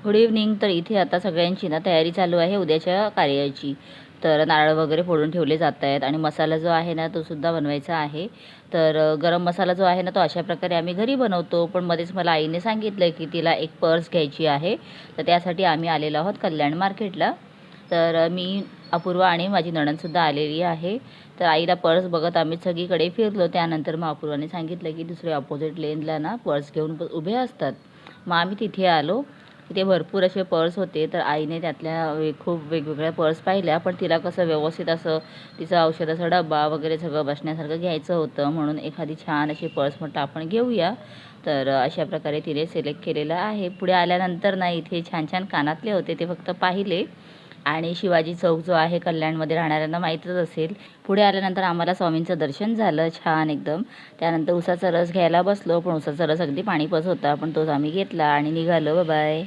Good evening. तर इथे आता सगळ्यांची ना तयारी चालू आहे उद्याच्या कार्याची. तर नारळ वगैरे फोडून ठेवले जात आहेत आणि मसाला जो आहे ना तो सुद्धा बनवायचा आहे. तर गरम मसाला जो आहे ना तो अशा प्रकारे आम्ही घरी बनवतो, पण मध्येच मला आईने सांगितलं की तिला एक पर्स घ्यायची आहे. तर त्यासाठी आम्ही आलेलो आहोत कल्याण मार्केटला. तर मी, अपूर्वा आणि माझी नणंदसुद्धा आलेली आहे. तर आईला पर्स बघत आम्ही सगळीकडे फिरलो. त्यानंतर मग अपूर्वाने सांगितलं की दुसरे ऑपोजिट लेनला ना पर्स घेऊन उभे असतात. मग आम्ही तिथे आलो. तिथे भरपूर असे पर्स होते. तर आईने त्यातल्या खूप वेगवेगळ्या पर्स पाहिल्या, पण तिला कसं व्यवस्थित असं तिचं औषधाचा डबा वगैरे सगळं बसण्यासारखं घ्यायचं होतं, म्हणून एखादी छान अशी पर्स म्हटलं आपण घेऊया. तर अशा प्रकारे तिने सिलेक्ट केलेलं आहे. पुढे आल्यानंतर ना इथे छान छान कानातले होते, ते फक्त पाहिले. आणि शिवाजी चौक जो आहे कल्याणमध्ये राहणाऱ्यांना माहीतच असेल. पुढे आल्यानंतर आम्हाला स्वामींचं दर्शन झालं छान एकदम. त्यानंतर उसाचा रस घ्यायला बसलो, पण उसाचा रस अगदी पाणीपच होता, पण तोच आम्ही घेतला आणि निघालो. बाय.